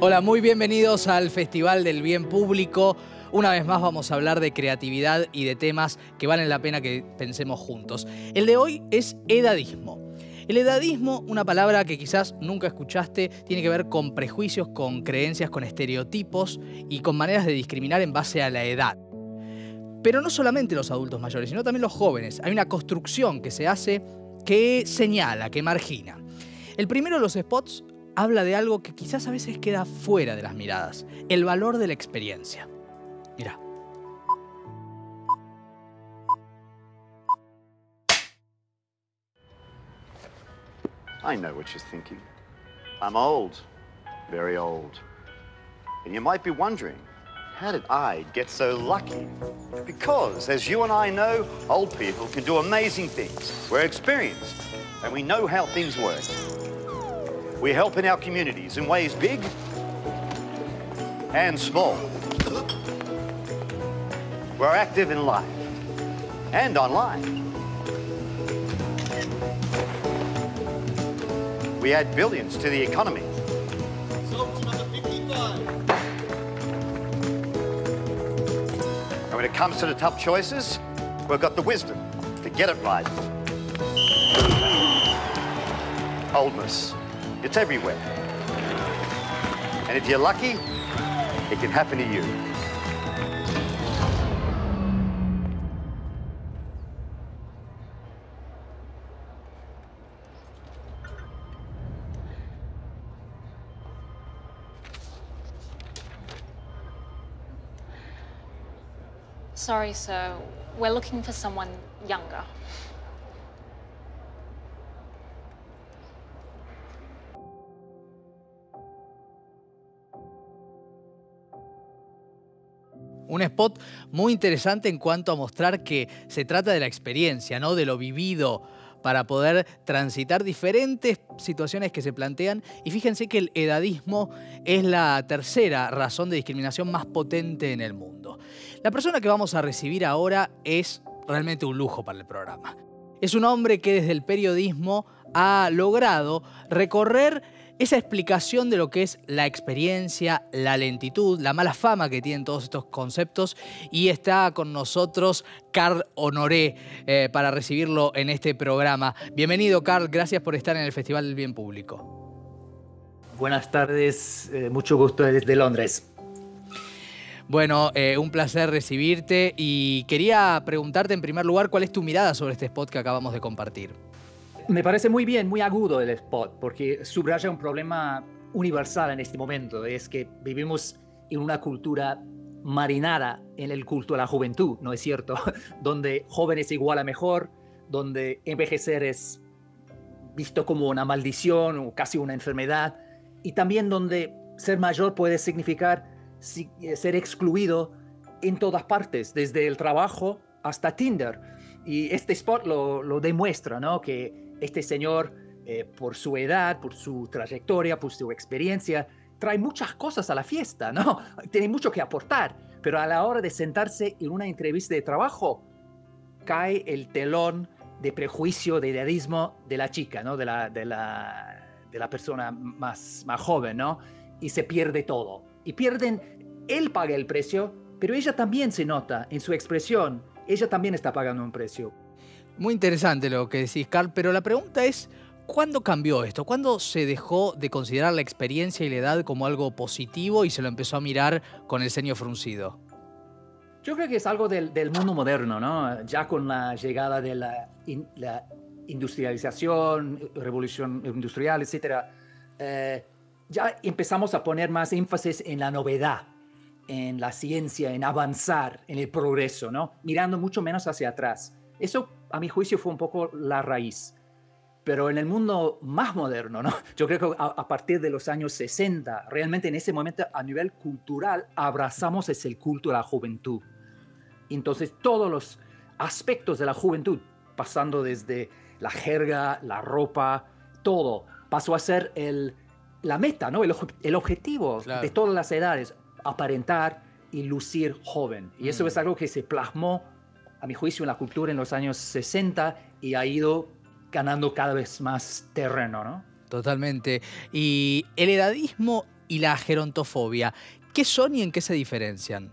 Hola, muy bienvenidos al Festival del Bien Público. Una vez más vamos a hablar de creatividad y de temas que valen la pena que pensemos juntos. El de hoy es edadismo. El edadismo, una palabra que quizás nunca escuchaste, tiene que ver con prejuicios, con creencias, con estereotipos y con maneras de discriminar en base a la edad. Pero no solamente los adultos mayores, sino también los jóvenes. Hay una construcción que se hace que señala, que margina. El primero de los spots habla de algo que quizás a veces queda fuera de las miradas, el valor de la experiencia. Mirá. I know what you're thinking. I'm old, very old. And you might be wondering, how did I get so lucky? Because, as you and I know, old people can do amazing things. We're experienced, and we know how things work. We help in our communities in ways big and small. We're active in life and online. We add billions to the economy. And when it comes to the tough choices, we've got the wisdom to get it right. Oldness, it's everywhere. And if you're lucky, it can happen to you. Sorry, sir. We're looking for someone younger. Un spot muy interesante en cuanto a mostrar que se trata de la experiencia, ¿no? De lo vivido, para poder transitar diferentes situaciones que se plantean. Y fíjense que el edadismo es la tercera razón de discriminación más potente en el mundo. La persona que vamos a recibir ahora es realmente un lujo para el programa. Es un hombre que desde el periodismo ha logrado recorrer esa explicación de lo que es la experiencia, la lentitud, la mala fama que tienen todos estos conceptos, y está con nosotros Carl Honoré para recibirlo en este programa. Bienvenido, Carl, gracias por estar en el Festival del Bien Público. Buenas tardes, mucho gusto desde Londres. Bueno, un placer recibirte y quería preguntarte en primer lugar cuál es tu mirada sobre este spot que acabamos de compartir. Me parece muy bien, muy agudo el spot, porque subraya un problema universal en este momento. Es que vivimos en una cultura marinada en el culto a la juventud, ¿no es cierto? Donde joven es igual a mejor, donde envejecer es visto como una maldición o casi una enfermedad, y también donde ser mayor puede significar ser excluido en todas partes, desde el trabajo hasta Tinder. Y este spot lo demuestra, ¿no? Que este señor, por su edad, por su trayectoria, por su experiencia, trae muchas cosas a la fiesta, ¿no? Tiene mucho que aportar, pero a la hora de sentarse en una entrevista de trabajo, cae el telón de prejuicio, de edadismo de la chica, ¿no? De la persona más joven, ¿no? Y se pierde todo. Y él paga el precio, pero ella también se nota en su expresión. Ella también está pagando un precio. Muy interesante lo que decís, Carl, pero la pregunta es, ¿cuándo cambió esto? ¿Cuándo se dejó de considerar la experiencia y la edad como algo positivo y se lo empezó a mirar con el ceño fruncido? Yo creo que es algo del mundo moderno, ¿no? Ya con la llegada de la industrialización, revolución industrial, etc., ya empezamos a poner más énfasis en la novedad, en la ciencia, en avanzar, en el progreso, ¿no? Mirando mucho menos hacia atrás. Eso, a mi juicio, fue un poco la raíz. Pero en el mundo más moderno, ¿no? Yo creo que a partir de los años 60, realmente en ese momento, a nivel cultural, abrazamos el culto a la juventud. Entonces, todos los aspectos de la juventud, pasando desde la jerga, la ropa, todo, pasó a ser la meta, ¿no? El objetivo, claro, de todas las edades, aparentar y lucir joven. Y eso es algo que se plasmó, a mi juicio, en la cultura en los años 60 y ha ido ganando cada vez más terreno, ¿no? Totalmente. Y el edadismo y la gerontofobia. ¿Qué son y en qué se diferencian?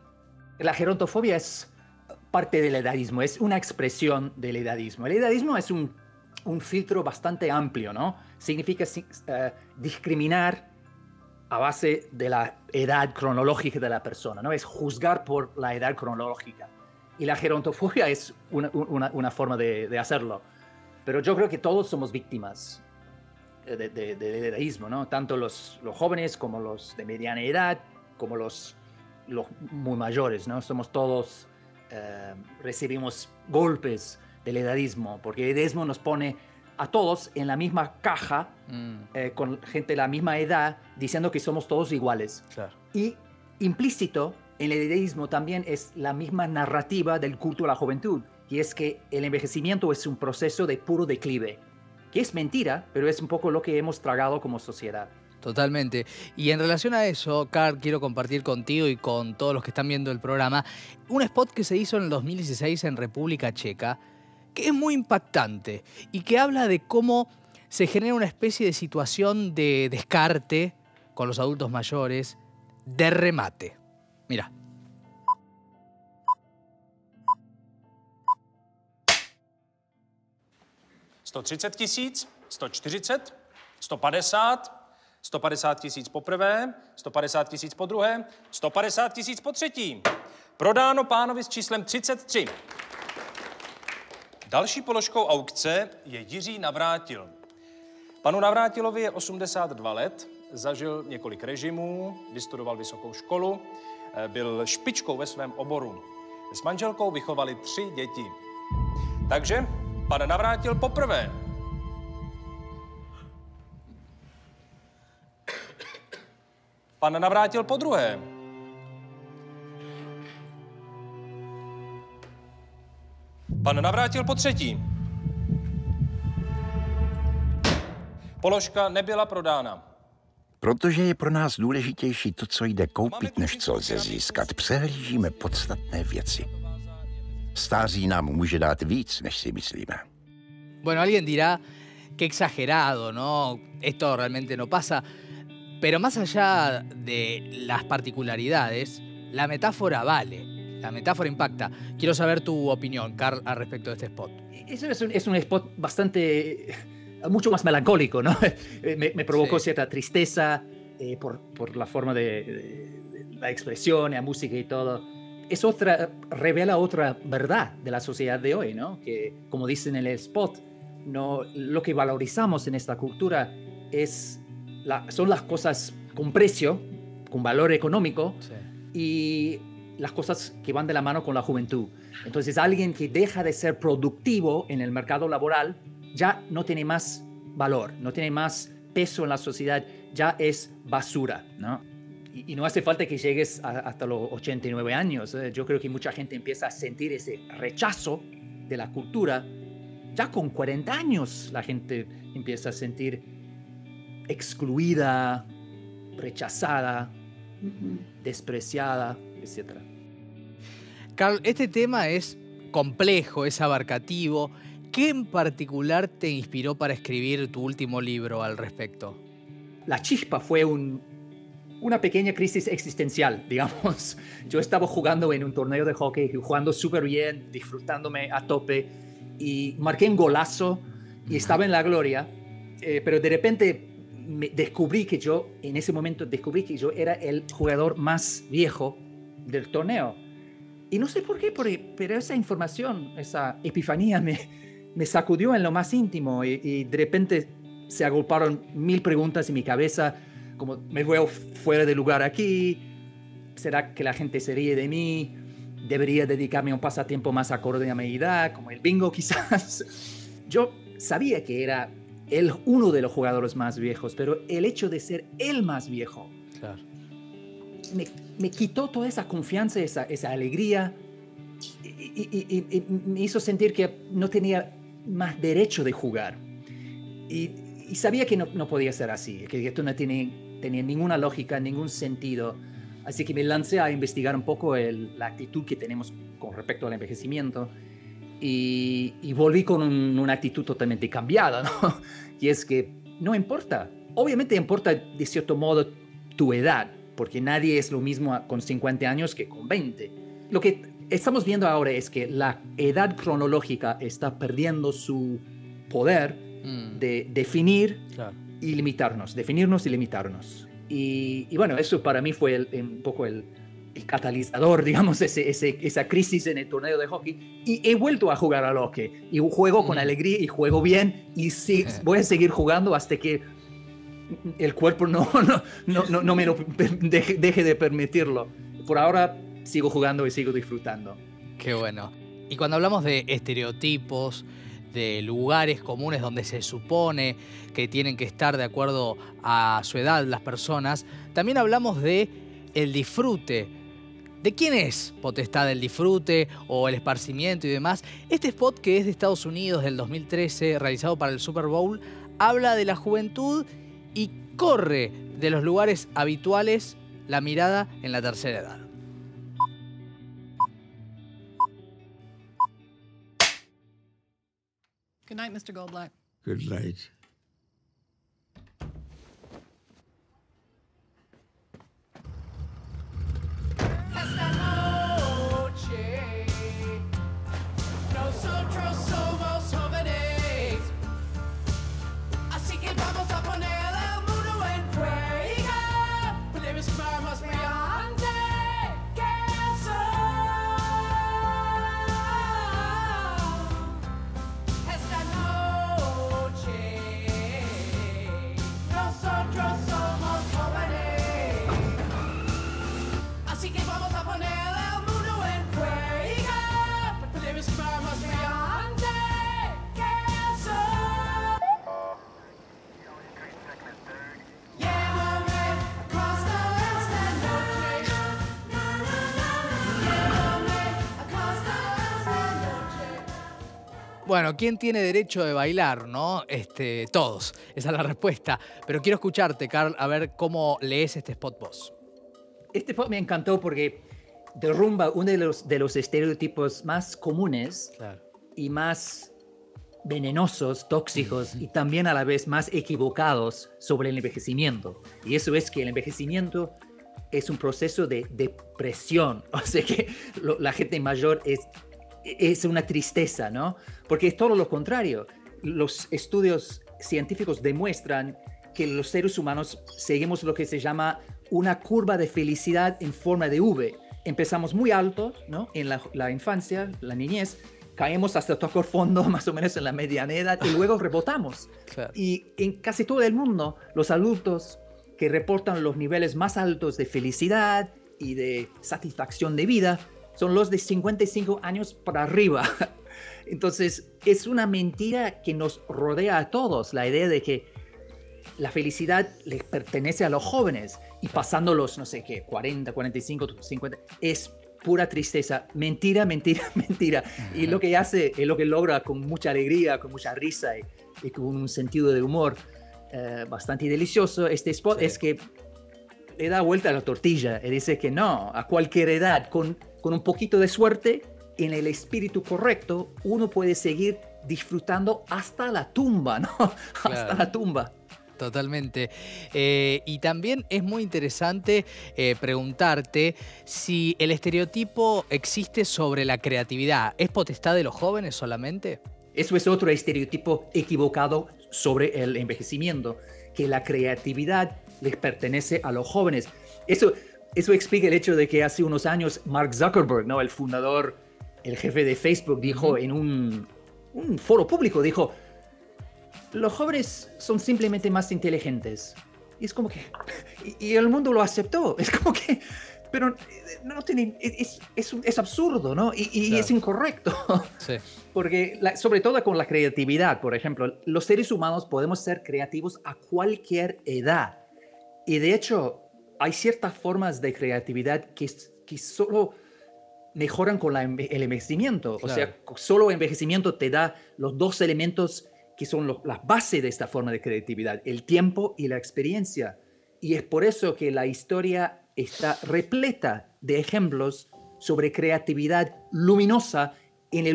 La gerontofobia es parte del edadismo, es una expresión del edadismo. El edadismo es un filtro bastante amplio, ¿no? Significa discriminar a base de la edad cronológica de la persona, ¿no? Es juzgar por la edad cronológica. Y la gerontofobia es una forma de hacerlo. Pero yo creo que todos somos víctimas del edadismo, ¿no? Tanto los jóvenes como los de mediana edad, como los muy mayores, ¿no? Somos todos, recibimos golpes del edadismo, porque el edadismo nos pone a todos en la misma caja, con gente de la misma edad, diciendo que somos todos iguales. Claro. Y implícito en el edadismo también es la misma narrativa del culto a la juventud, que es que el envejecimiento es un proceso de puro declive, que es mentira, pero es un poco lo que hemos tragado como sociedad. Totalmente. Y en relación a eso, Karl, quiero compartir contigo y con todos los que están viendo el programa un spot que se hizo en el 2016 en República Checa, que es muy impactante y que habla de cómo se genera una especie de situación de descarte con los adultos mayores, de remate. Mira. $130 000, 140, 150, 150 000 poprvé, 150 000 po druhé, 150 000 po třetí. Prodáno pánovi s číslem 33. Další položkou aukce je Jiří Navrátil. Panu Navrátilovi je 82 let, zažil několik režimů, vystudoval vysokou školu, byl špičkou ve svém oboru. S manželkou vychovali 3 děti. Takže pan Navrátil poprvé. Pan Navrátil po druhé. Pan Navrátil po třetí. Položka nebyla prodána. Protože je pro nás důležitější to, co jde koupit, než co lze získat, přehlížíme podstatné věci. Stáří nám může dát víc, než si myslíme. Bueno, alguien dirá qué exagerado, ¿no? Esto realmente no pasa. Pero más allá de las particularidades, la metáfora vale. La metáfora impacta. Quiero saber tu opinión, Karl, al respecto de este spot. Eso es un spot bastante, mucho más melancólico, ¿no? Me provocó cierta tristeza por la forma de la expresión, la música y todo. Revela otra verdad de la sociedad de hoy, ¿no? Que, como dicen en el spot, no, lo que valorizamos en esta cultura son las cosas con precio, con valor económico, y las cosas que van de la mano con la juventud. Entonces, alguien que deja de ser productivo en el mercado laboral ya no tiene más valor, no tiene más peso en la sociedad, ya es basura, ¿no? Y no hace falta que llegues hasta los 89 años. Yo creo que mucha gente empieza a sentir ese rechazo de la cultura. Ya con 40 años la gente empieza a sentir excluida, rechazada, despreciada, etc. Karl, este tema es complejo, es abarcativo. ¿Qué en particular te inspiró para escribir tu último libro al respecto? La chispa fue una pequeña crisis existencial, digamos. Yo estaba jugando en un torneo de hockey, jugando súper bien, disfrutándome a tope, y marqué un golazo y estaba en la gloria, pero de repente en ese momento descubrí que yo era el jugador más viejo del torneo. Y no sé por qué, pero esa información, esa epifanía me sacudió en lo más íntimo y de repente se agolparon 1000 preguntas en mi cabeza, como me veo fuera de lugar aquí, ¿será que la gente se ríe de mí? ¿Debería dedicarme a un pasatiempo más acorde a mi edad, como el bingo quizás? Yo sabía que era uno de los jugadores más viejos, pero el hecho de ser el más viejo Claro. me quitó toda esa confianza, esa alegría, y me hizo sentir que no tenía más derecho de jugar. Y sabía que no podía ser así, que esto no tenía ninguna lógica, ningún sentido. Así que me lancé a investigar un poco la actitud que tenemos con respecto al envejecimiento y volví con una actitud totalmente cambiada, ¿no? Y es que no importa. Obviamente importa de cierto modo tu edad, porque nadie es lo mismo con 50 años que con 20. Lo que estamos viendo ahora es que la edad cronológica está perdiendo su poder de definir y limitarnos, definirnos y limitarnos. Y bueno, eso para mí fue un poco el catalizador, digamos, esa crisis en el torneo de hockey. Y he vuelto a jugar al hockey. Y juego con alegría y juego bien. Y sí, voy a seguir jugando hasta que el cuerpo no me lo deje de permitirlo. Por ahora sigo jugando y sigo disfrutando. Qué bueno. Y cuando hablamos de estereotipos, de lugares comunes donde se supone que tienen que estar de acuerdo a su edad las personas, también hablamos de el disfrute. ¿De quién es potestad el disfrute o el esparcimiento y demás? Este spot, que es de Estados Unidos del 2013, realizado para el Super Bowl, habla de la juventud y corre de los lugares habituales la mirada en la tercera edad. Good night, Mr. Goldblatt. Good night. Bueno, ¿quién tiene derecho de bailar, no? Todos. Esa es la respuesta. Pero quiero escucharte, Carl, a ver cómo lees este spot vos. Este spot me encantó porque derrumba uno de los estereotipos más comunes y más venenosos, tóxicos y también a la vez más equivocados sobre el envejecimiento. Y eso es que el envejecimiento es un proceso de depresión. O sea que la gente mayor es una tristeza, ¿no? Porque es todo lo contrario. Los estudios científicos demuestran que los seres humanos seguimos lo que se llama una curva de felicidad en forma de V. Empezamos muy alto, ¿no? En la infancia, la niñez, caemos hasta tocar fondo más o menos en la mediana edad y luego rebotamos. Claro. Y en casi todo el mundo, los adultos que reportan los niveles más altos de felicidad y de satisfacción de vida son los de 55 años para arriba. Entonces, es una mentira que nos rodea a todos, la idea de que la felicidad les pertenece a los jóvenes y pasando los, no sé qué, 40, 45, 50, es pura tristeza. Mentira, mentira, mentira. Y lo que hace, es lo que logra con mucha alegría, con mucha risa y con un sentido de humor bastante delicioso, este spot, es que le da vuelta a la tortilla y dice que no, a cualquier edad, con un poquito de suerte, en el espíritu correcto, uno puede seguir disfrutando hasta la tumba, ¿no? Claro. Hasta la tumba. Totalmente. Y también es muy interesante preguntarte si el estereotipo existe sobre la creatividad. ¿Es potestad de los jóvenes solamente? Eso es otro estereotipo equivocado sobre el envejecimiento, que la creatividad les pertenece a los jóvenes. Eso explica el hecho de que hace unos años Mark Zuckerberg, ¿no? El fundador, el jefe de Facebook, dijo en un foro público, dijo: los jóvenes son simplemente más inteligentes. Y es como que... Y el mundo lo aceptó. Es como que... Pero no tiene... Es absurdo, ¿no? Y claro, es incorrecto. Sí. Porque, sobre todo con la creatividad, por ejemplo, los seres humanos podemos ser creativos a cualquier edad. Y de hecho, hay ciertas formas de creatividad que solo mejoran con el envejecimiento. Claro. O sea, solo envejecimiento te da los dos elementos que son las bases de esta forma de creatividad, el tiempo y la experiencia. Y es por eso que la historia está repleta de ejemplos sobre creatividad luminosa en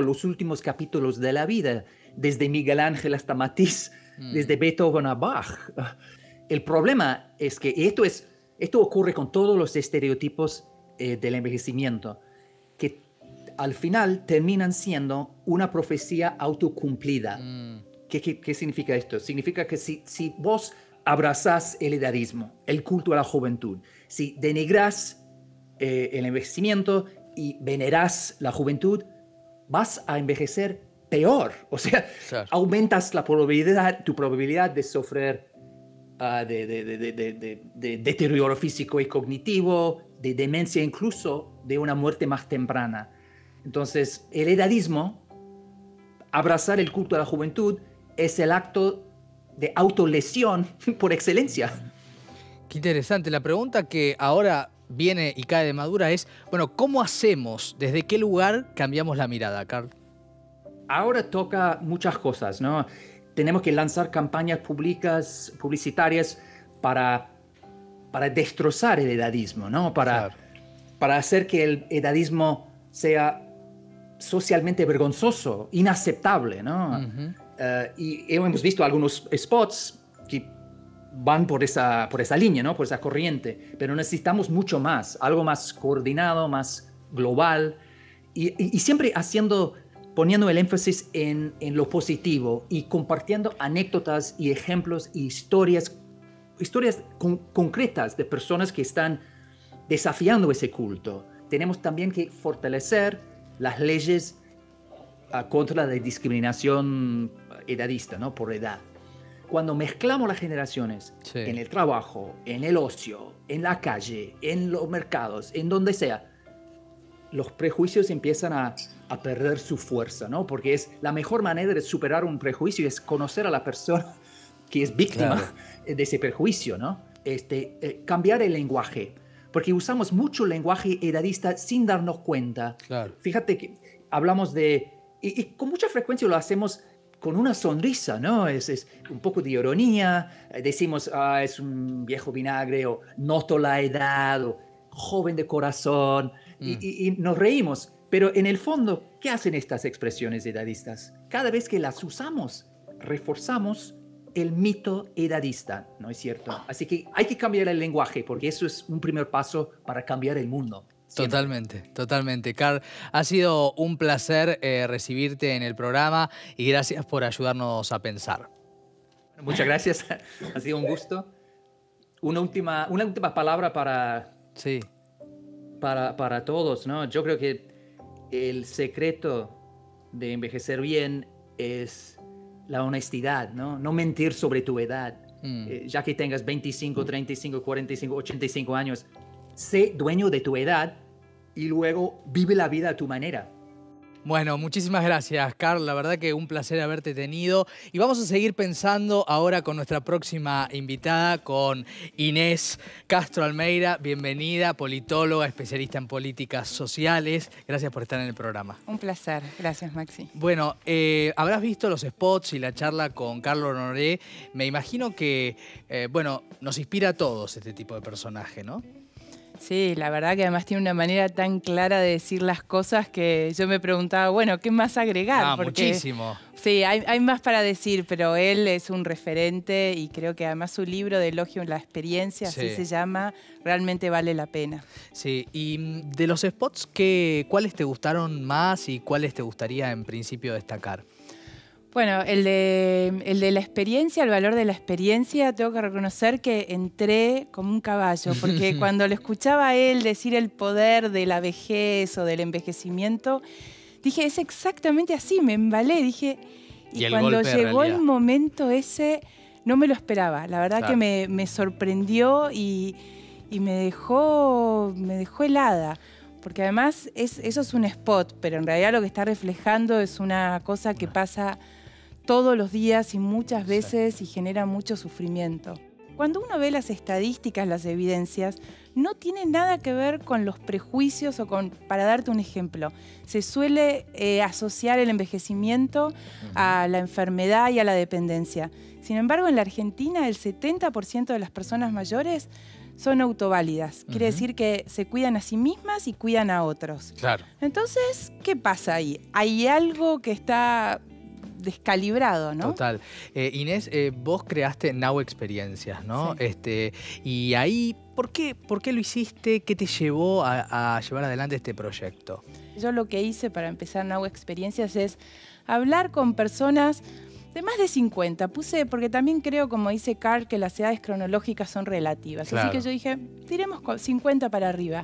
los últimos capítulos de la vida, desde Miguel Ángel hasta Matisse, desde Beethoven a Bach. El problema es que esto ocurre con todos los estereotipos del envejecimiento, que al final terminan siendo una profecía autocumplida. ¿Qué significa esto? Significa que si vos abrazás el edadismo, el culto a la juventud, si denigrás el envejecimiento y venerás la juventud, vas a envejecer peor. O sea, claro, aumentas tu probabilidad de sufrir de deterioro físico y cognitivo, de demencia, incluso de una muerte más temprana. Entonces, el edadismo, abrazar el culto a la juventud, es el acto de autolesión por excelencia. Qué interesante. La pregunta que ahora viene y cae de madura es, bueno, ¿cómo hacemos? ¿Desde qué lugar cambiamos la mirada, Carl? Ahora toca muchas cosas, ¿no? Tenemos que lanzar campañas publicitarias para destrozar el edadismo, ¿no? Para hacer que el edadismo sea socialmente vergonzoso, inaceptable, ¿no? Y hemos visto algunos spots que van por esa línea, ¿no? Por esa corriente, pero necesitamos mucho más, algo más coordinado, más global, y siempre poniendo el énfasis en lo positivo y compartiendo anécdotas y ejemplos y historias concretas de personas que están desafiando ese culto. Tenemos también que fortalecer las leyes contra la discriminación edadista, ¿no? Por edad. Cuando mezclamos las generaciones en el trabajo, en el ocio, en la calle, en los mercados, en donde sea, los prejuicios empiezan a perder su fuerza, ¿no? Porque es la mejor manera de superar un prejuicio es conocer a la persona que es víctima de ese prejuicio, ¿no? Cambiar el lenguaje, porque usamos mucho lenguaje edadista sin darnos cuenta. Claro. Fíjate que hablamos y con mucha frecuencia lo hacemos con una sonrisa, ¿no? Es un poco de ironía, decimos, es un viejo vinagre, o noto la edad, o joven de corazón, y nos reímos. Pero en el fondo, ¿qué hacen estas expresiones edadistas? Cada vez que las usamos, reforzamos el mito edadista, ¿no es cierto? Así que hay que cambiar el lenguaje, porque eso es un primer paso para cambiar el mundo. Siempre. Totalmente. Carl, ha sido un placer recibirte en el programa y gracias por ayudarnos a pensar. Muchas gracias, ha sido un gusto. Una última palabra para todos, ¿no? Yo creo que el secreto de envejecer bien es la honestidad, ¿no? No mentir sobre tu edad. Ya que tengas 25, 35, 45, 85 años, sé dueño de tu edad y luego vive la vida a tu manera. Bueno, muchísimas gracias, Carl. La verdad que un placer haberte tenido. Y vamos a seguir pensando ahora con nuestra próxima invitada, con Inés Castro Almeida. Bienvenida, politóloga, especialista en políticas sociales. Gracias por estar en el programa. Un placer. Gracias, Maxi. Bueno, habrás visto los spots y la charla con Carl Honoré. Me imagino que, nos inspira a todos este tipo de personaje, ¿no? Sí, la verdad que además tiene una manera tan clara de decir las cosas que yo me preguntaba, bueno, ¿qué más agregar? Porque, muchísimo. Sí, hay más para decir, pero él es un referente y creo que además su libro de Elogio en la Experiencia, así se llama, realmente vale la pena. Sí, y de los spots, ¿cuáles te gustaron más y cuáles te gustaría en principio destacar? Bueno, el de la experiencia, el valor de la experiencia, tengo que reconocer que entré como un caballo, porque cuando lo escuchaba a él decir el poder de la vejez o del envejecimiento, dije, es exactamente así, me embalé, dije, y cuando llegó el momento ese, no me lo esperaba, la verdad que me sorprendió y me dejó helada. Porque además eso es un spot, pero en realidad lo que está reflejando es una cosa que pasa todos los días y muchas veces y genera mucho sufrimiento. Cuando uno ve las estadísticas, las evidencias, no tiene nada que ver con los prejuicios para darte un ejemplo, se suele asociar el envejecimiento a la enfermedad y a la dependencia. Sin embargo, en la Argentina el 70% de las personas mayores son autoválidas. Quiere decir que se cuidan a sí mismas y cuidan a otros. Claro. Entonces, ¿qué pasa ahí? Hay algo que está descalibrado, ¿no? Total. Inés, vos creaste Now Experiencias, ¿no? Sí. Y ahí, ¿por qué lo hiciste? ¿Qué te llevó a llevar adelante este proyecto? Yo lo que hice para empezar Now Experiencias es hablar con personas de más de 50. Puse, porque también creo, como dice Carl, que las edades cronológicas son relativas. Claro. Así que yo dije, tiremos 50 para arriba.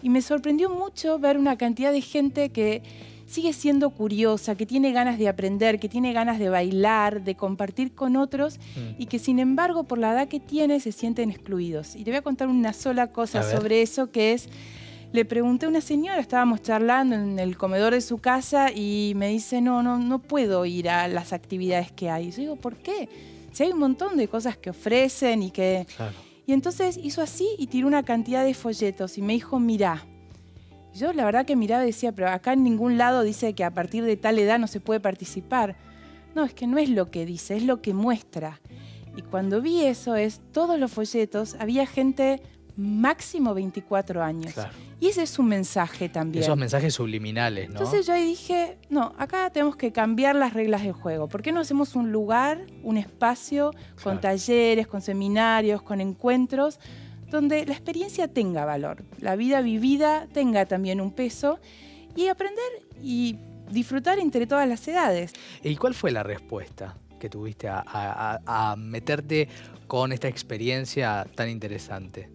Y me sorprendió mucho ver una cantidad de gente que sigue siendo curiosa, que tiene ganas de aprender, que tiene ganas de bailar, de compartir con otros y que sin embargo por la edad que tiene se sienten excluidos. Y te voy a contar una sola cosa sobre eso, que es, le pregunté a una señora, estábamos charlando en el comedor de su casa y me dice, no puedo ir a las actividades que hay. Y yo digo, ¿por qué? Si hay un montón de cosas que ofrecen y que... Claro. Y entonces hizo así y tiró una cantidad de folletos y me dijo, mirá. Yo la verdad que miraba y decía, pero acá en ningún lado dice que a partir de tal edad no se puede participar. No, es que no es lo que dice, es lo que muestra. Y cuando vi eso, todos los folletos, había gente máximo 24 años. Claro. Y ese es un mensaje también. Esos mensajes subliminales, ¿no? Entonces yo ahí dije, no, acá tenemos que cambiar las reglas del juego. ¿Por qué no hacemos un lugar, un espacio con talleres, con seminarios, con encuentros, donde la experiencia tenga valor, la vida vivida tenga también un peso y aprender y disfrutar entre todas las edades? ¿Y cuál fue la respuesta que tuviste a meterte con esta experiencia tan interesante?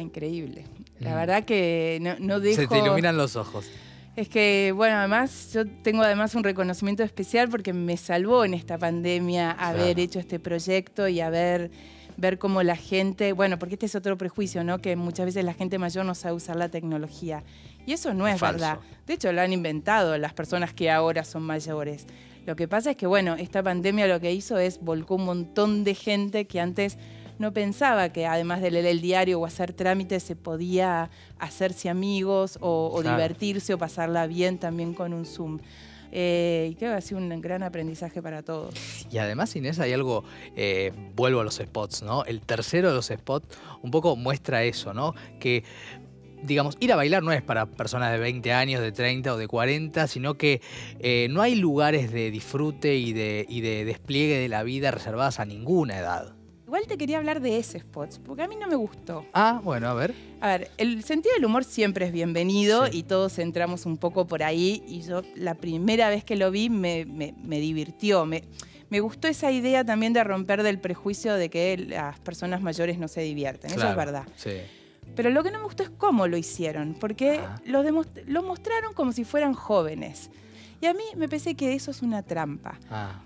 Increíble. La verdad que no dejo... Se te iluminan los ojos. Es que, bueno, además, yo tengo además un reconocimiento especial porque me salvó en esta pandemia haber hecho este proyecto y ver cómo la gente, bueno, porque este es otro prejuicio, ¿no? Que muchas veces la gente mayor no sabe usar la tecnología. Y eso no es verdad. De hecho, lo han inventado las personas que ahora son mayores. Lo que pasa es que, bueno, esta pandemia lo que hizo es volcó un montón de gente que antes no pensaba que además de leer el diario o hacer trámites se podía hacerse amigos o divertirse o pasarla bien también con un Zoom. Y creo que ha sido un gran aprendizaje para todos. Y además, Inés, hay algo, vuelvo a los spots, ¿no? El tercero de los spots un poco muestra eso, ¿no? Que, digamos, ir a bailar no es para personas de 20 años, de 30 o de 40, sino que no hay lugares de disfrute y de despliegue de la vida reservadas a ninguna edad. Igual te quería hablar de ese spot, porque a mí no me gustó. Bueno, a ver. A ver, el sentido del humor siempre es bienvenido y todos entramos un poco por ahí. Y yo la primera vez que lo vi me divirtió. Me gustó esa idea también de romper del prejuicio de que las personas mayores no se divierten. Eso es verdad. Sí. Pero lo que no me gustó es cómo lo hicieron, porque lo mostraron como si fueran jóvenes. Y a mí me parece que eso es una trampa.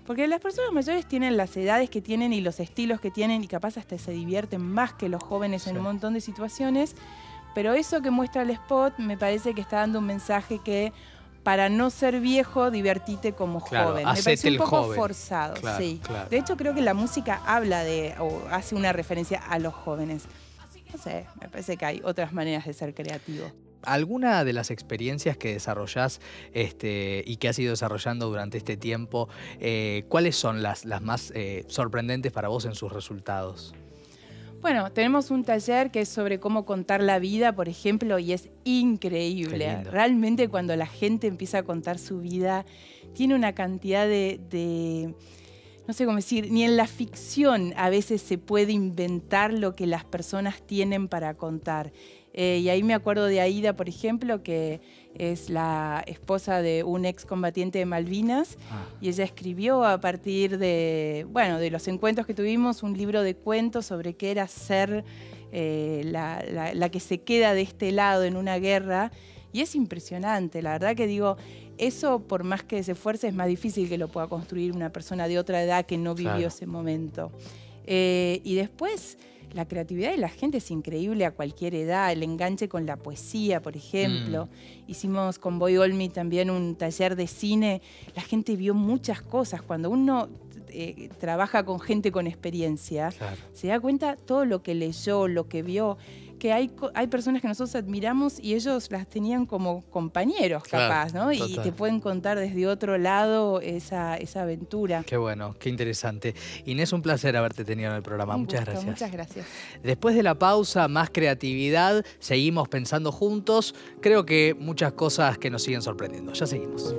Porque las personas mayores tienen las edades que tienen y los estilos que tienen y capaz hasta se divierten más que los jóvenes en un montón de situaciones. Pero eso que muestra el spot me parece que está dando un mensaje que para no ser viejo, divertite como joven. Me parece un poco forzado. De hecho, creo que la música habla o hace una referencia a los jóvenes. No sé, me parece que hay otras maneras de ser creativo. ¿Alguna de las experiencias que desarrollás y que has ido desarrollando durante este tiempo, cuáles son las más sorprendentes para vos en sus resultados? Bueno, tenemos un taller que es sobre cómo contar la vida, por ejemplo, y es increíble. Realmente cuando la gente empieza a contar su vida, tiene una cantidad de no sé cómo decir, ni en la ficción a veces se puede inventar lo que las personas tienen para contar. Y ahí me acuerdo de Aida, por ejemplo, que es la esposa de un excombatiente de Malvinas, y ella escribió a partir de los encuentros que tuvimos un libro de cuentos sobre qué era ser la que se queda de este lado en una guerra, y es impresionante, la verdad que digo, eso por más que se esfuerce es más difícil que lo pueda construir una persona de otra edad que no vivió ese momento. Y después la creatividad de la gente es increíble a cualquier edad, el enganche con la poesía, por ejemplo. Hicimos con Boy Olmi también un taller de cine, la gente vio muchas cosas. Cuando uno trabaja con gente con experiencia, se da cuenta todo lo que leyó, lo que vio, que hay personas que nosotros admiramos y ellos las tenían como compañeros, capaz, ¿no? Total. Y te pueden contar desde otro lado esa aventura. Qué bueno, qué interesante. Inés, un placer haberte tenido en el programa. Muchas gracias. Muchas gracias. Después de la pausa, más creatividad, seguimos pensando juntos. Creo que muchas cosas que nos siguen sorprendiendo. Ya seguimos.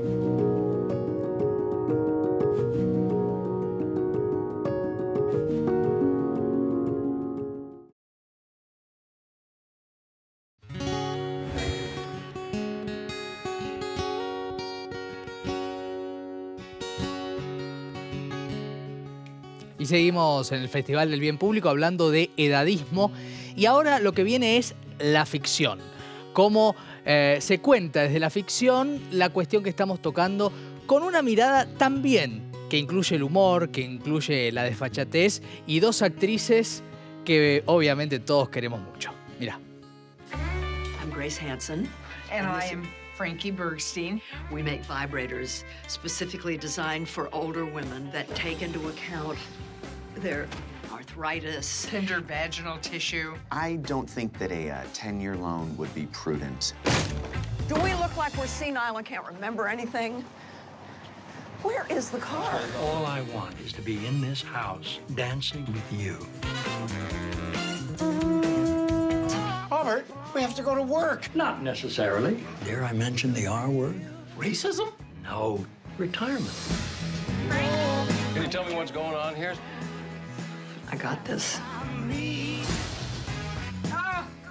Y seguimos en el Festival del Bien Público hablando de edadismo. Y ahora lo que viene es la ficción. Cómo se cuenta desde la ficción la cuestión que estamos tocando con una mirada también que incluye el humor, que incluye la desfachatez y dos actrices que obviamente todos queremos mucho. Mirá. I'm Grace Hansen. And I am Frankie Bergstein. We make vibrators specifically designed for older women that take into account their arthritis. Tender vaginal tissue. I don't think that a 10-year loan would be prudent. Do we look like we're senile and can't remember anything? Where is the car? All I want is to be in this house dancing with you. Robert, we have to go to work. Not necessarily. Dare I mention the R word? Racism? No, retirement. Can you tell me what's going on here? I got this.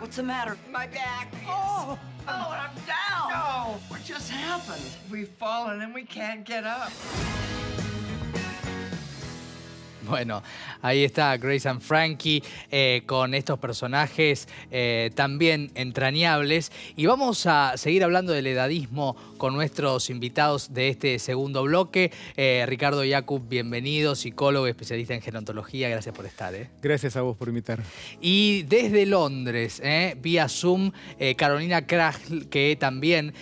What's the matter? My back. Oh, I'm down. no. What just happened? We've fallen and we can't get up. Bueno, ahí está Grace and Frankie con estos personajes también entrañables. Y vamos a seguir hablando del edadismo con nuestros invitados de este segundo bloque. Ricardo Jakub, bienvenido, psicólogo, especialista en gerontología. Gracias por estar. Gracias a vos por invitar. Y desde Londres, vía Zoom, Carolina Krajl, que también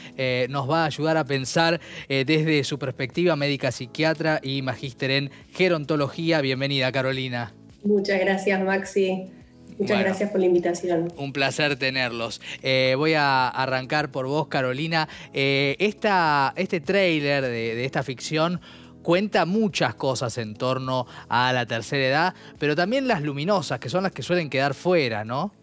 nos va a ayudar a pensar desde su perspectiva médica psiquiatra y magíster en gerontología. Bienvenida, Carolina. Muchas gracias, Maxi. Muchas gracias por la invitación. Un placer tenerlos. Voy a arrancar por vos, Carolina. Este tráiler de esta ficción cuenta muchas cosas en torno a la tercera edad, pero también las luminosas, que son las que suelen quedar fuera, ¿no?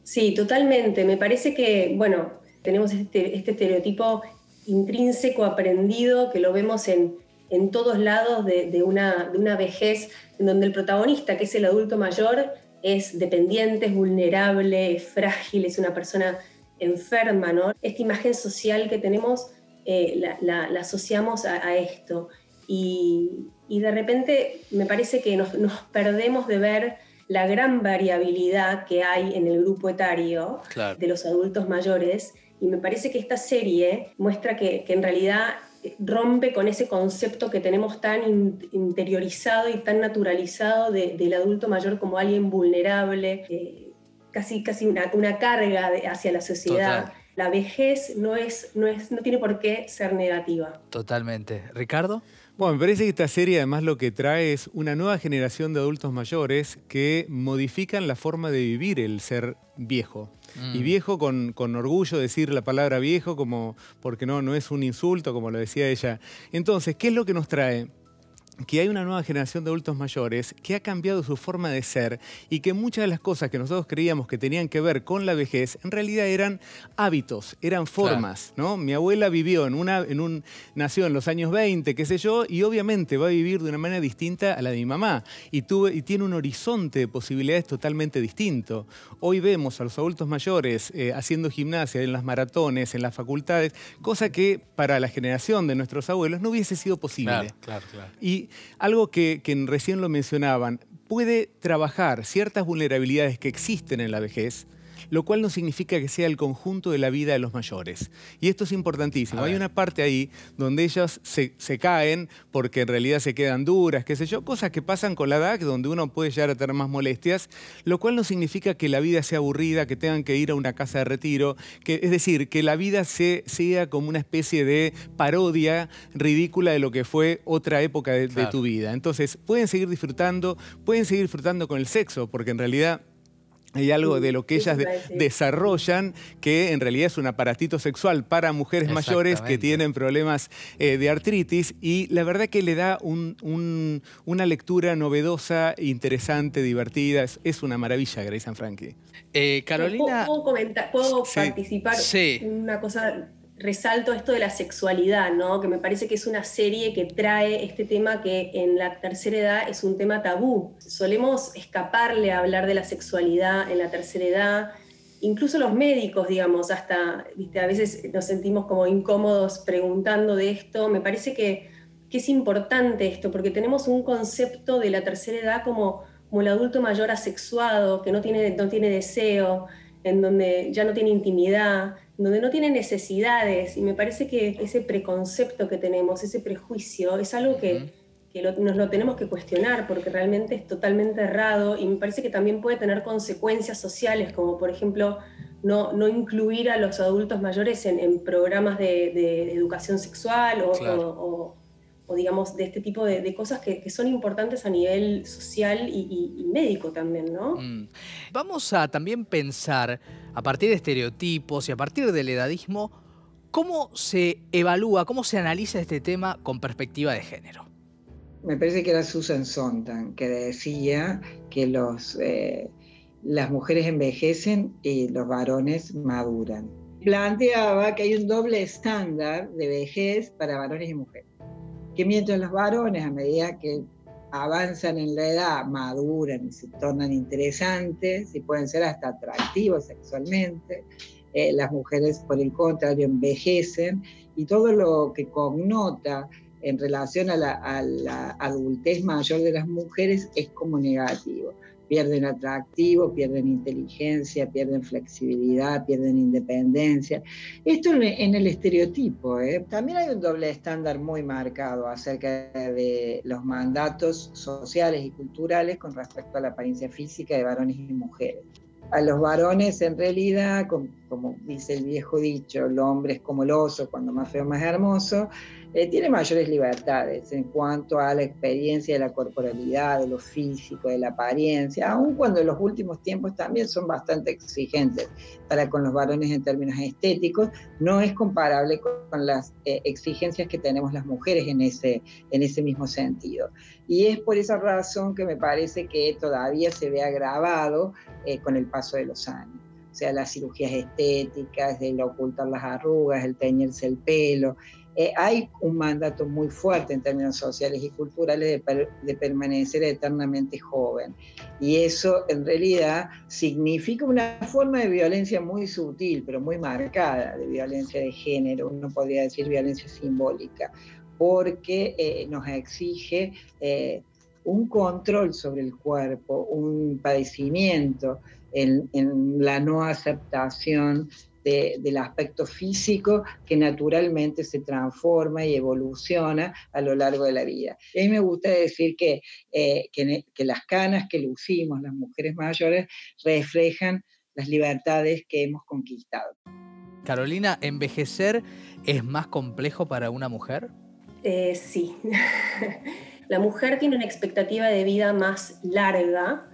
Sí, totalmente. Me parece que, bueno, tenemos este estereotipo intrínseco aprendido que lo vemos en todos lados de una vejez en donde el protagonista, que es el adulto mayor, es dependiente, es vulnerable, es frágil, es una persona enferma, ¿no? Esta imagen social que tenemos la asociamos a esto. Y de repente me parece que nos perdemos de ver la gran variabilidad que hay en el grupo etario de los adultos mayores. Y me parece que esta serie muestra que en realidad rompe con ese concepto que tenemos tan interiorizado y tan naturalizado del adulto mayor como alguien vulnerable, casi una carga hacia la sociedad. Total. La vejez no tiene por qué ser negativa. Totalmente. ¿Ricardo? Bueno, me parece que esta serie además lo que trae es una nueva generación de adultos mayores que modifican la forma de vivir el ser viejo. Y viejo con orgullo decir la palabra viejo, porque no es un insulto, como lo decía ella. Entonces, ¿qué es lo que nos trae? Que hay una nueva generación de adultos mayores que ha cambiado su forma de ser y que muchas de las cosas que nosotros creíamos que tenían que ver con la vejez en realidad eran hábitos, eran formas, ¿no? Mi abuela vivió nació en los años 20, qué sé yo, y obviamente va a vivir de una manera distinta a la de mi mamá y tiene un horizonte de posibilidades totalmente distinto. Hoy vemos a los adultos mayores haciendo gimnasia en las maratones, en las facultades, cosa que para la generación de nuestros abuelos no hubiese sido posible. Claro. Y algo que recién lo mencionaban, puede trabajar ciertas vulnerabilidades que existen en la vejez, lo cual no significa que sea el conjunto de la vida de los mayores. Y esto es importantísimo. Hay una parte ahí donde ellas se caen porque en realidad se quedan duras, qué sé yo, cosas que pasan con la edad, donde uno puede llegar a tener más molestias, lo cual no significa que la vida sea aburrida, que tengan que ir a una casa de retiro, es decir, que la vida sea como una especie de parodia ridícula de lo que fue otra época de tu vida. Entonces, pueden seguir disfrutando con el sexo, porque en realidad hay algo de lo que ellas desarrollan que en realidad es un aparatito sexual para mujeres mayores que tienen problemas de artritis, y la verdad que le da una lectura novedosa, interesante, divertida. Es una maravilla, Grace and Frankie. Carolina... ¿Puedo participar? Sí. Una cosa... Resalto esto de la sexualidad, ¿no? Que me parece que es una serie que trae este tema que en la tercera edad es un tema tabú. Solemos escaparle a hablar de la sexualidad en la tercera edad. Incluso los médicos, digamos, hasta, ¿viste? A veces nos sentimos como incómodos preguntando de esto. Me parece que es importante esto, porque tenemos un concepto de la tercera edad como el adulto mayor asexuado, que no tiene deseo, en donde ya no tiene intimidad, en donde no tiene necesidades, y me parece que ese preconcepto que tenemos, ese prejuicio, es algo que nos lo tenemos que cuestionar, porque realmente es totalmente errado, y me parece que también puede tener consecuencias sociales, como por ejemplo no incluir a los adultos mayores en programas de educación sexual o digamos de este tipo de cosas que son importantes a nivel social y médico también, ¿no? Vamos a también pensar, a partir de estereotipos y a partir del edadismo, cómo se evalúa, cómo se analiza este tema con perspectiva de género. Me parece que era Susan Sontag que decía que las mujeres envejecen y los varones maduran. Planteaba que hay un doble estándar de vejez para varones y mujeres. Que mientras los varones, a medida que avanzan en la edad, maduran y se tornan interesantes y pueden ser hasta atractivos sexualmente, las mujeres, por el contrario, envejecen, y todo lo que connota en relación a la adultez mayor de las mujeres es como negativo. Pierden atractivo, pierden inteligencia, pierden flexibilidad, pierden independencia. Esto en el estereotipo. También hay un doble estándar muy marcado acerca de los mandatos sociales y culturales con respecto a la apariencia física de varones y mujeres. A los varones, en realidad, como dice el viejo dicho, el hombre es como el oso, cuando más feo, más hermoso, tiene mayores libertades en cuanto a la experiencia de la corporalidad, de lo físico, de la apariencia, aun cuando en los últimos tiempos también son bastante exigentes para con los varones en términos estéticos, no es comparable con las exigencias que tenemos las mujeres en ese mismo sentido. Y es por esa razón que me parece que todavía se ve agravado con el paso de los años. O sea, las cirugías estéticas, el ocultar las arrugas, el teñirse el pelo. Hay un mandato muy fuerte en términos sociales y culturales de permanecer eternamente joven. Y eso en realidad significa una forma de violencia muy sutil, pero muy marcada, de violencia de género, uno podría decir violencia simbólica, porque nos exige un control sobre el cuerpo, un padecimiento en la no aceptación del aspecto físico que naturalmente se transforma y evoluciona a lo largo de la vida. A mí me gusta decir que las canas que lucimos las mujeres mayores reflejan las libertades que hemos conquistado. Carolina, ¿envejecer es más complejo para una mujer? Sí. La mujer tiene una expectativa de vida más larga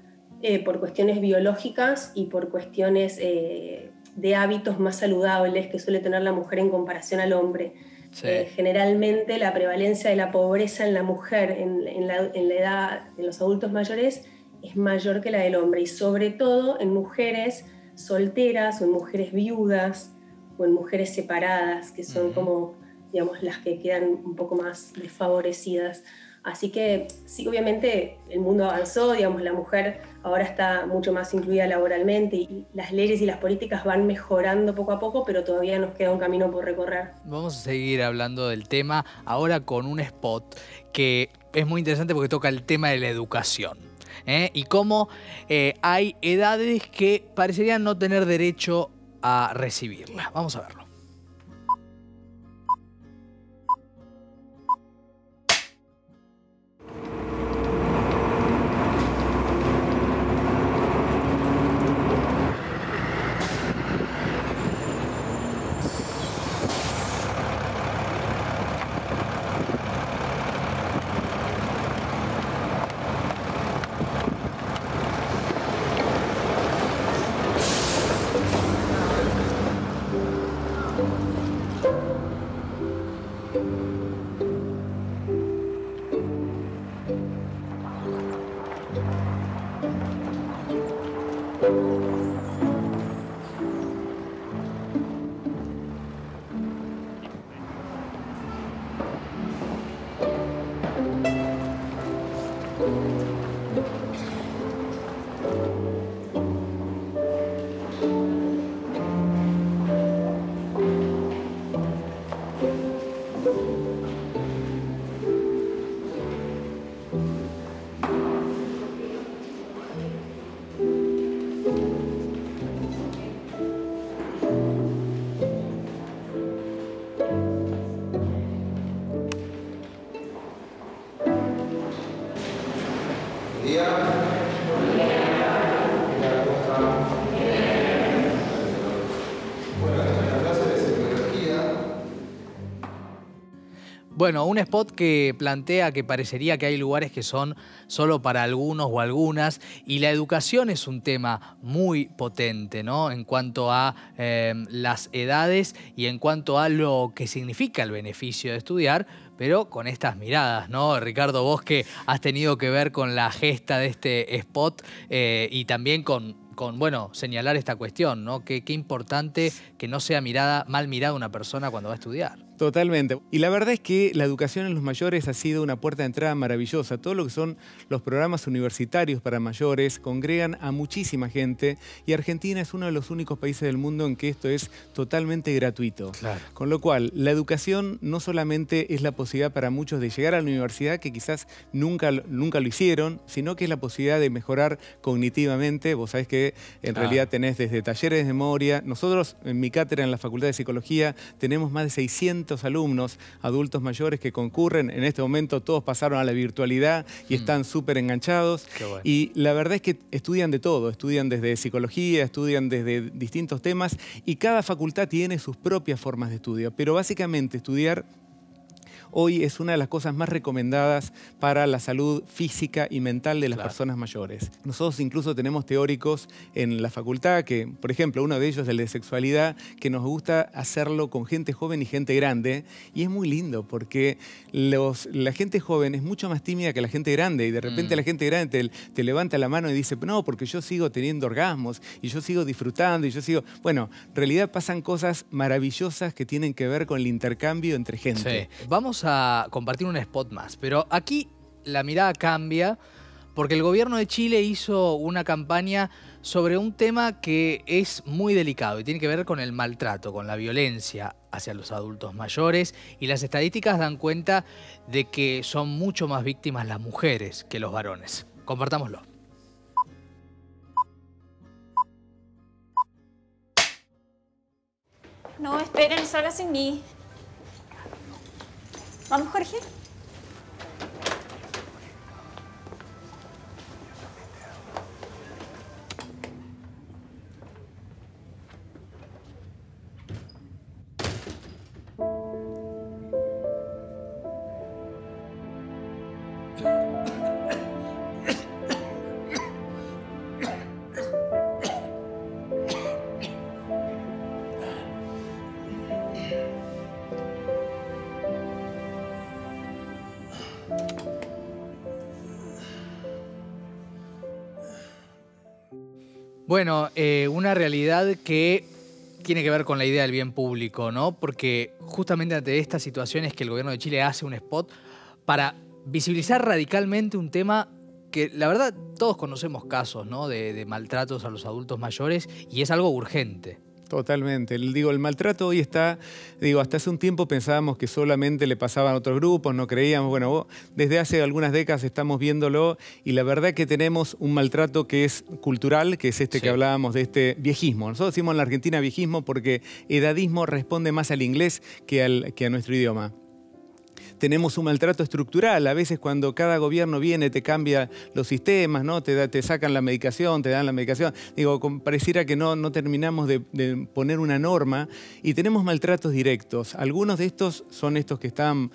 por cuestiones biológicas y por cuestiones de hábitos más saludables que suele tener la mujer en comparación al hombre. Sí. Generalmente la prevalencia de la pobreza en la mujer en la edad de los adultos mayores es mayor que la del hombre, y sobre todo en mujeres solteras o en mujeres viudas o en mujeres separadas, que son como, digamos, las que quedan un poco más desfavorecidas. Así que sí, obviamente el mundo avanzó, digamos, la mujer ahora está mucho más incluida laboralmente y las leyes y las políticas van mejorando poco a poco, pero todavía nos queda un camino por recorrer. Vamos a seguir hablando del tema ahora con un spot que es muy interesante porque toca el tema de la educación, y cómo hay edades que parecerían no tener derecho a recibirla. Vamos a verlo. Bueno, un spot que plantea que parecería que hay lugares que son solo para algunos o algunas, y la educación es un tema muy potente, ¿no? En cuanto a las edades y en cuanto a lo que significa el beneficio de estudiar, pero con estas miradas, ¿no? Ricardo, vos que has tenido que ver con la gesta de este spot y también con bueno, señalar esta cuestión, ¿no? Qué importante que no sea mal mirada una persona cuando va a estudiar. Totalmente. Y la verdad es que la educación en los mayores ha sido una puerta de entrada maravillosa. Todo lo que son los programas universitarios para mayores congregan a muchísima gente y Argentina es uno de los únicos países del mundo en que esto es totalmente gratuito. Claro. Con lo cual, la educación no solamente es la posibilidad para muchos de llegar a la universidad, que quizás nunca lo hicieron, sino que es la posibilidad de mejorar cognitivamente. Vos sabés que en realidad tenés desde talleres de memoria. Nosotros, en mi cátedra en la Facultad de Psicología, tenemos más de 600 alumnos, adultos mayores que concurren. En este momento todos pasaron a la virtualidad y están súper enganchados. Bueno. Y la verdad es que estudian de todo, estudian desde psicología, estudian desde distintos temas y cada facultad tiene sus propias formas de estudio. Pero básicamente estudiar hoy es una de las cosas más recomendadas para la salud física y mental de las personas mayores. Nosotros incluso tenemos teóricos en la facultad que, por ejemplo, uno de ellos, el de sexualidad, que nos gusta hacerlo con gente joven y gente grande. Y es muy lindo porque la gente joven es mucho más tímida que la gente grande y de repente la gente grande te levanta la mano y dice, no, porque yo sigo teniendo orgasmos y yo sigo disfrutando y yo sigo... Bueno, en realidad pasan cosas maravillosas que tienen que ver con el intercambio entre gente. Sí. Vamos a compartir un spot más, pero aquí la mirada cambia porque el gobierno de Chile hizo una campaña sobre un tema que es muy delicado y tiene que ver con el maltrato, con la violencia hacia los adultos mayores, y las estadísticas dan cuenta de que son mucho más víctimas las mujeres que los varones. Compartámoslo. No, esperen, solo sin mí. ¿Vamos, Jorge? Bueno, una realidad que tiene que ver con la idea del bien público, ¿no? Porque justamente ante estas situaciones que el gobierno de Chile hace un spot para visibilizar radicalmente un tema que, la verdad, todos conocemos casos, ¿no? de maltratos a los adultos mayores y es algo urgente. Totalmente. El maltrato hoy está, hasta hace un tiempo pensábamos que solamente le pasaban a otros grupos, no creíamos, bueno, desde hace algunas décadas estamos viéndolo y la verdad que tenemos un maltrato que es cultural, que es que hablábamos de este viejismo. Nosotros decimos en la Argentina viejismo porque edadismo responde más al inglés que a nuestro idioma. Tenemos un maltrato estructural. A veces cuando cada gobierno viene te cambia los sistemas, ¿no? Te sacan la medicación, te dan la medicación. Pareciera que no terminamos de poner una norma y tenemos maltratos directos. Algunos de estos son estos que están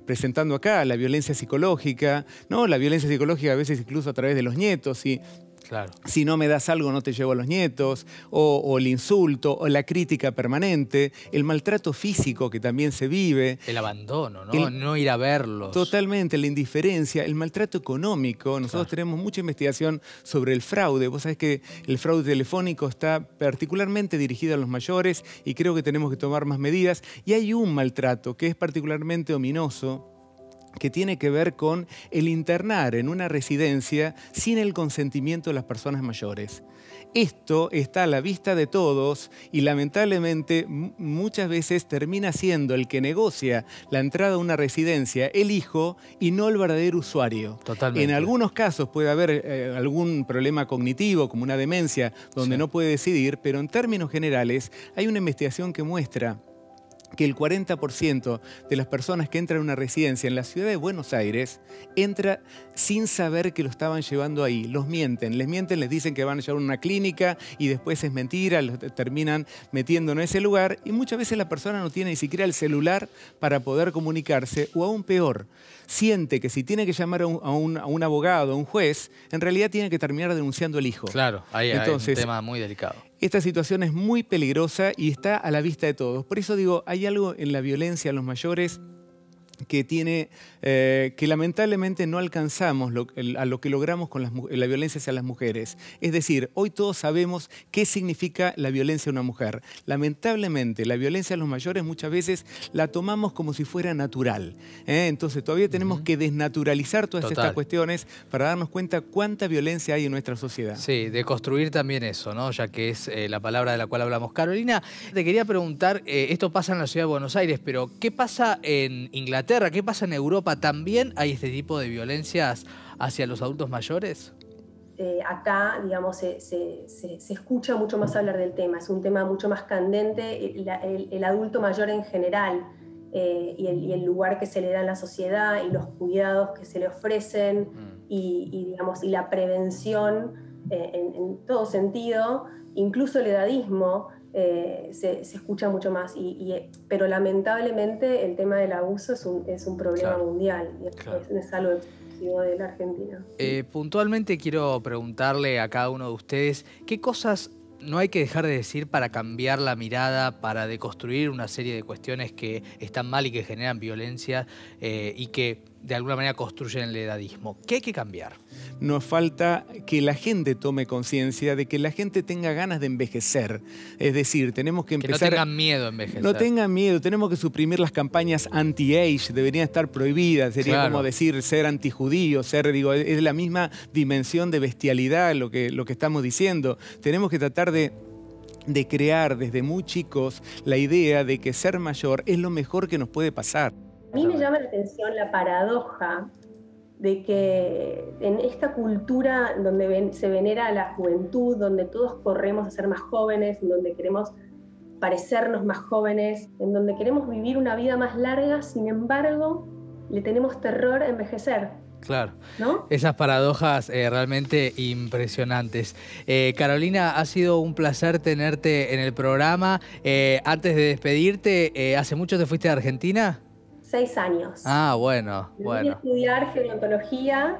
presentando acá, la violencia psicológica, ¿no? La violencia psicológica a veces incluso a través de los nietos. Claro. Si no me das algo no te llevo a los nietos, o el insulto, o la crítica permanente, el maltrato físico que también se vive. El abandono, ¿no? No ir a verlos. Totalmente, la indiferencia, el maltrato económico. Nosotros tenemos mucha investigación sobre el fraude. Vos sabés que el fraude telefónico está particularmente dirigido a los mayores y creo que tenemos que tomar más medidas. Y hay un maltrato que es particularmente ominoso, que tiene que ver con el internar en una residencia sin el consentimiento de las personas mayores. Esto está a la vista de todos y lamentablemente muchas veces termina siendo el que negocia la entrada a una residencia el hijo y no el verdadero usuario. Totalmente. En algunos casos puede haber algún problema cognitivo como una demencia donde no puede decidir, pero en términos generales hay una investigación que muestra que el 40% de las personas que entran a una residencia en la ciudad de Buenos Aires entra sin saber que lo estaban llevando ahí. Los mienten, les dicen que van a llevar a una clínica y después es mentira, los terminan metiendo en ese lugar y muchas veces la persona no tiene ni siquiera el celular para poder comunicarse o aún peor, siente que si tiene que llamar a un abogado, a un juez, en realidad tiene que terminar denunciando al hijo. Claro, ahí hay un tema muy delicado. Esta situación es muy peligrosa y está a la vista de todos. Por eso digo, hay algo en la violencia a los mayores que tiene, que lamentablemente no alcanzamos a lo que logramos con la violencia hacia las mujeres. Es decir, hoy todos sabemos qué significa la violencia a una mujer. Lamentablemente, la violencia a los mayores muchas veces la tomamos como si fuera natural. Entonces todavía tenemos que desnaturalizar todas estas cuestiones para darnos cuenta cuánta violencia hay en nuestra sociedad. Sí, de construir también eso, ¿no? Ya que es la palabra de la cual hablamos. Carolina, te quería preguntar, esto pasa en la ciudad de Buenos Aires, pero ¿qué pasa en Inglaterra? ¿Qué pasa en Europa? ¿También hay este tipo de violencias hacia los adultos mayores? Acá, digamos, se escucha mucho más hablar del tema. Es un tema mucho más candente. El adulto mayor en general y el lugar que se le da en la sociedad y los cuidados que se le ofrecen digamos, y la prevención en todo sentido, incluso el edadismo, se escucha mucho más, pero lamentablemente el tema del abuso es un problema mundial, no es algo exclusivo de la Argentina. Puntualmente quiero preguntarle a cada uno de ustedes qué cosas no hay que dejar de decir para cambiar la mirada, para deconstruir una serie de cuestiones que están mal y que generan violencia y que de alguna manera construyen el edadismo. ¿Qué hay que cambiar? Nos falta que la gente tome conciencia de que la gente tenga ganas de envejecer. Es decir, tenemos que empezar... Que no tengan miedo a envejecer. No tengan miedo, tenemos que suprimir las campañas anti-age, deberían estar prohibidas. Sería como decir ser antijudío, es la misma dimensión de bestialidad lo que estamos diciendo. Tenemos que tratar de crear desde muy chicos la idea de que ser mayor es lo mejor que nos puede pasar. A mí me llama la atención la paradoja de que en esta cultura donde se venera a la juventud, donde todos corremos a ser más jóvenes, en donde queremos parecernos más jóvenes, en donde queremos vivir una vida más larga, sin embargo, le tenemos terror a envejecer. Claro, ¿no? Esas paradojas realmente impresionantes. Carolina, ha sido un placer tenerte en el programa. Antes de despedirte, ¿hace mucho te fuiste a Argentina? 6 años. Ah, bueno. Fui a estudiar gerontología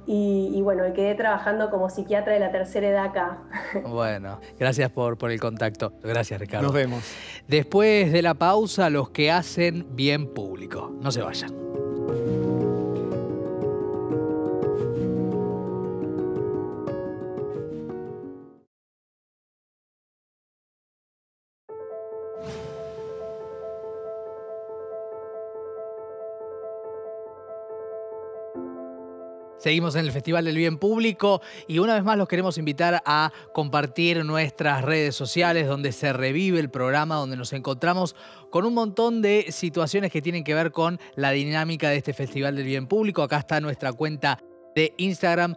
y bueno, quedé trabajando como psiquiatra de la tercera edad acá. Bueno, gracias por el contacto. Gracias, Ricardo. Nos vemos. Después de la pausa, los que hacen bien público. No se vayan. Seguimos en el Festival del Bien Público y una vez más los queremos invitar a compartir nuestras redes sociales donde se revive el programa, donde nos encontramos con un montón de situaciones que tienen que ver con la dinámica de este Festival del Bien Público. Acá está nuestra cuenta de Instagram,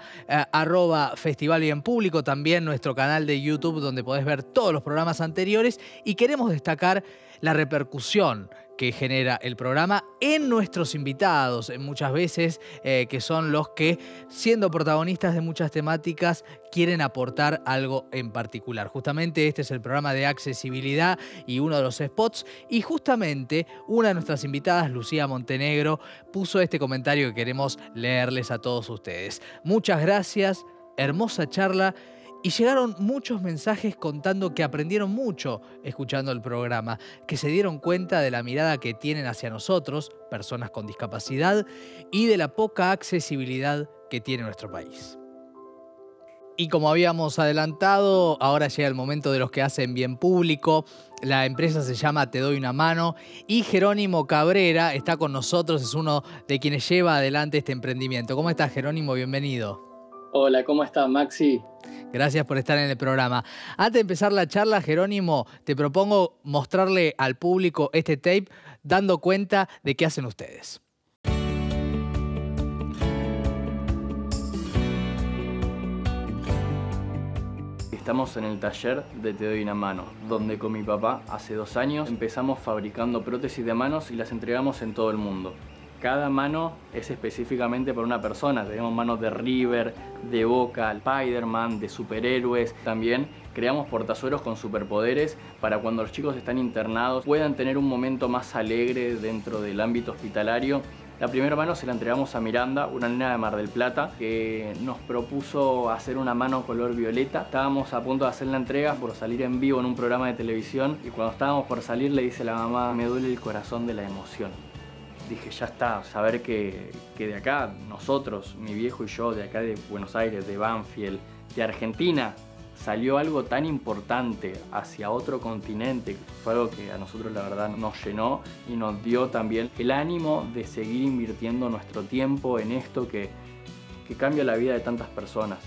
@Festival Bien Público, también nuestro canal de YouTube donde podés ver todos los programas anteriores y queremos destacar la repercusión que genera el programa en nuestros invitados, muchas veces que son los que, siendo protagonistas de muchas temáticas, quieren aportar algo en particular. Justamente este es el programa de accesibilidad y uno de los spots, y justamente una de nuestras invitadas, Lucía Montenegro, puso este comentario que queremos leerles a todos ustedes. Muchas gracias, hermosa charla. Y llegaron muchos mensajes contando que aprendieron mucho escuchando el programa, que se dieron cuenta de la mirada que tienen hacia nosotros, personas con discapacidad, y de la poca accesibilidad que tiene nuestro país. Y como habíamos adelantado, ahora llega el momento de los que hacen bien público. La empresa se llama Te Doy Una Mano y Jerónimo Cabrera está con nosotros, es uno de quienes lleva adelante este emprendimiento. ¿Cómo estás, Jerónimo? Bienvenido. Hola, ¿cómo estás, Maxi? Gracias por estar en el programa. Antes de empezar la charla, Jerónimo, te propongo mostrarle al público este tape dando cuenta de qué hacen ustedes. Estamos en el taller de Te doy una mano, donde con mi papá hace 2 años empezamos fabricando prótesis de manos y las entregamos en todo el mundo. Cada mano es específicamente para una persona. Tenemos manos de River, de Boca, Spider-Man, de superhéroes. También creamos portazueros con superpoderes para cuando los chicos están internados puedan tener un momento más alegre dentro del ámbito hospitalario. La primera mano se la entregamos a Miranda, una nena de Mar del Plata, que nos propuso hacer una mano color violeta. Estábamos a punto de hacer la entrega por salir en vivo en un programa de televisión y cuando estábamos por salir le dice la mamá: me duele el corazón de la emoción. Dije, ya está, saber que de acá, nosotros, mi viejo y yo, de acá de Buenos Aires, de Banfield, de Argentina, salió algo tan importante hacia otro continente, fue algo que a nosotros la verdad nos llenó y nos dio también el ánimo de seguir invirtiendo nuestro tiempo en esto que cambia la vida de tantas personas.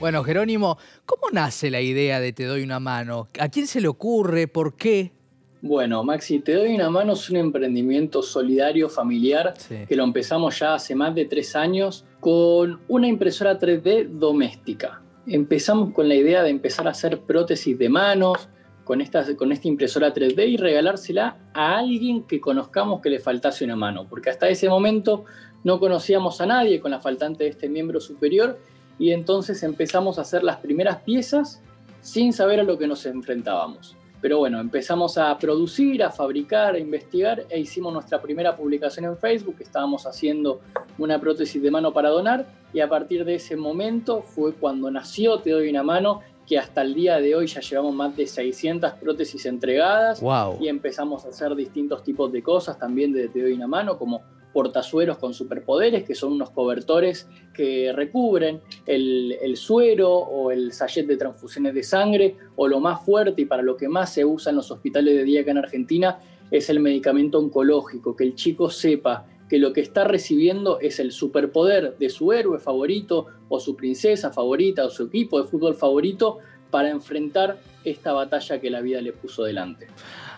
Bueno, Jerónimo, ¿cómo nace la idea de Te doy una mano? ¿A quién se le ocurre? ¿Por qué? Bueno, Maxi, Te doy una mano es un emprendimiento solidario, familiar, que lo empezamos ya hace más de 3 años con una impresora 3D doméstica. Empezamos con la idea de empezar a hacer prótesis de manos con esta impresora 3D y regalársela a alguien que conozcamos que le faltase una mano, porque hasta ese momento no conocíamos a nadie con la faltante de este miembro superior y entonces empezamos a hacer las primeras piezas sin saber a lo que nos enfrentábamos. Pero bueno, empezamos a producir, a fabricar, a investigar e hicimos nuestra primera publicación en Facebook. Estábamos haciendo una prótesis de mano para donar y a partir de ese momento fue cuando nació Te doy una mano, que hasta el día de hoy ya llevamos más de 600 prótesis entregadas. Wow. Y empezamos a hacer distintos tipos de cosas también de Te doy una mano, como portazueros con superpoderes, que son unos cobertores que recubren el suero o el sachet de transfusiones de sangre, o lo más fuerte y para lo que más se usa en los hospitales de día acá en Argentina es el medicamento oncológico, que el chico sepa que lo que está recibiendo es el superpoder de su héroe favorito o su princesa favorita o su equipo de fútbol favorito para enfrentar esta batalla que la vida le puso delante.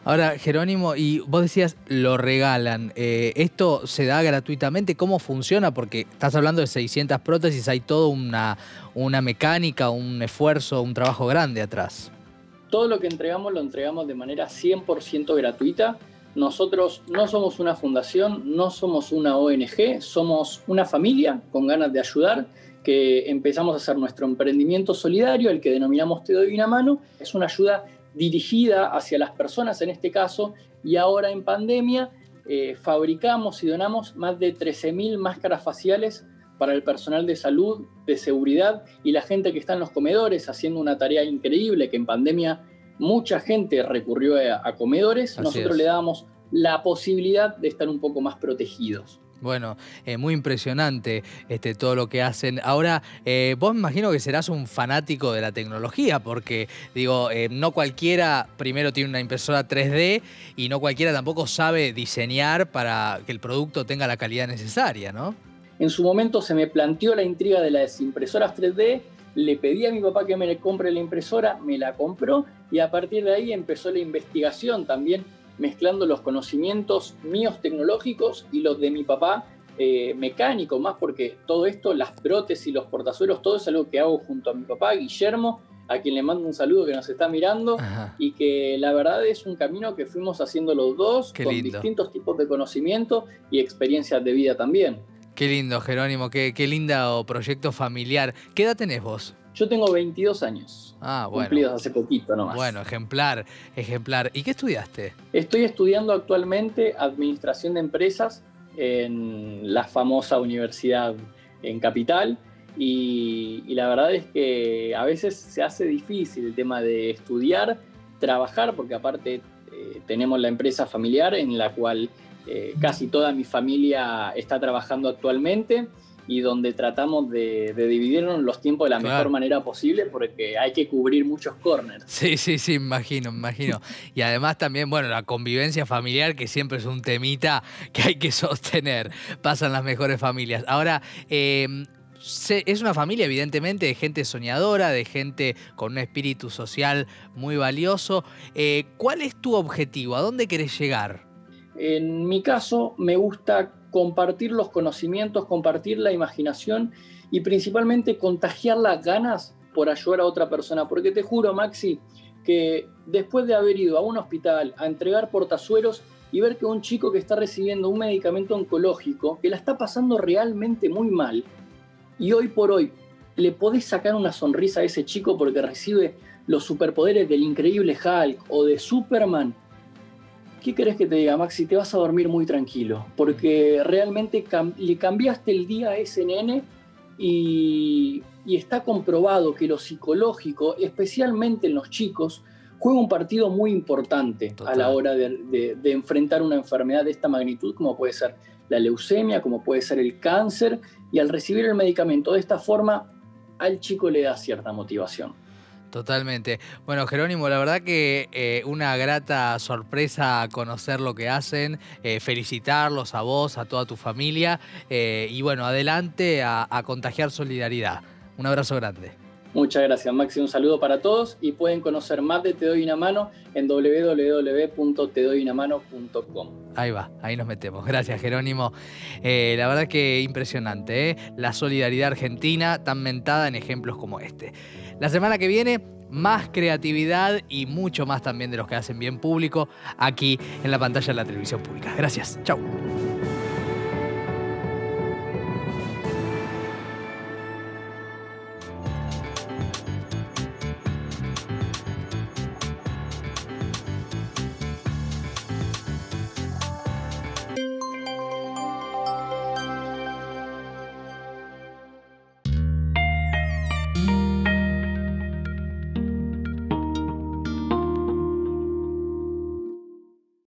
Ahora, Jerónimo, y vos decías, lo regalan. ¿Esto se da gratuitamente? ¿Cómo funciona? Porque estás hablando de 600 prótesis, hay toda una mecánica, un esfuerzo, un trabajo grande atrás. Todo lo que entregamos lo entregamos de manera 100% gratuita. Nosotros no somos una fundación, no somos una ONG, somos una familia con ganas de ayudar, que empezamos a hacer nuestro emprendimiento solidario, el que denominamos Te doy una mano. Es una ayuda dirigida hacia las personas en este caso, y ahora en pandemia fabricamos y donamos más de 13.000 máscaras faciales para el personal de salud, de seguridad y la gente que está en los comedores haciendo una tarea increíble, que en pandemia mucha gente recurrió a comedores. Nosotros le damos la posibilidad de estar un poco más protegidos. Bueno, muy impresionante todo lo que hacen. Ahora, vos me imagino que serás un fanático de la tecnología, porque digo, no cualquiera primero tiene una impresora 3D y no cualquiera tampoco sabe diseñar para que el producto tenga la calidad necesaria, ¿no? En su momento se me planteó la intriga de las impresoras 3D, le pedí a mi papá que me compre la impresora, me la compró y a partir de ahí empezó la investigación también, mezclando los conocimientos míos tecnológicos y los de mi papá mecánico, más porque todo esto, las prótesis, los portazuelos, todo es algo que hago junto a mi papá, Guillermo, a quien le mando un saludo que nos está mirando. Ajá. Y que la verdad es un camino que fuimos haciendo los dos. Qué con lindo. Distintos tipos de conocimiento y experiencias de vida también. Qué lindo, Jerónimo, qué lindo proyecto familiar. ¿Qué edad tenés vos? Yo tengo 22 años. Ah, bueno. Cumplidos hace poquito nomás. Bueno, ejemplar. ¿Y qué estudiaste? Estoy estudiando actualmente Administración de Empresas en la famosa universidad en Capital. Y la verdad es que a veces se hace difícil el tema de estudiar, trabajar, porque aparte tenemos la empresa familiar en la cual casi toda mi familia está trabajando actualmente y donde tratamos de dividirnos los tiempos de la mejor manera posible porque hay que cubrir muchos corners. Sí, imagino. Y además también, bueno, la convivencia familiar, que siempre es un temita que hay que sostener. Pasan las mejores familias. Ahora, es una familia, evidentemente, de gente soñadora, de gente con un espíritu social muy valioso. ¿Cuál es tu objetivo? ¿A dónde querés llegar? En mi caso, me gusta compartir los conocimientos, compartir la imaginación y principalmente contagiar las ganas por ayudar a otra persona, porque te juro, Maxi, que después de haber ido a un hospital a entregar portazueros y ver que un chico que está recibiendo un medicamento oncológico, que la está pasando realmente muy mal, y hoy por hoy le podés sacar una sonrisa a ese chico porque recibe los superpoderes del increíble Hulk o de Superman, ¿qué querés que te diga, Maxi? Te vas a dormir muy tranquilo, porque realmente le cambiaste el día a ese nene y está comprobado que lo psicológico, especialmente en los chicos, juega un partido muy importante. Total. A la hora de enfrentar una enfermedad de esta magnitud, como puede ser la leucemia, como puede ser el cáncer, y al recibir el medicamento de esta forma, al chico le da cierta motivación. Totalmente. Bueno, Jerónimo, la verdad que una grata sorpresa conocer lo que hacen, felicitarlos a vos, a toda tu familia, y bueno, adelante a contagiar solidaridad. Un abrazo grande. Muchas gracias, Maxi. Un saludo para todos y pueden conocer más de Te Doy Una Mano en www.tedoyunamano.com. Ahí va, ahí nos metemos. Gracias, Jerónimo. La verdad que impresionante, ¿eh? La solidaridad argentina tan mentada en ejemplos como este. La semana que viene, más creatividad y mucho más también de los que hacen bien público aquí en la pantalla de la televisión pública. Gracias. Chau.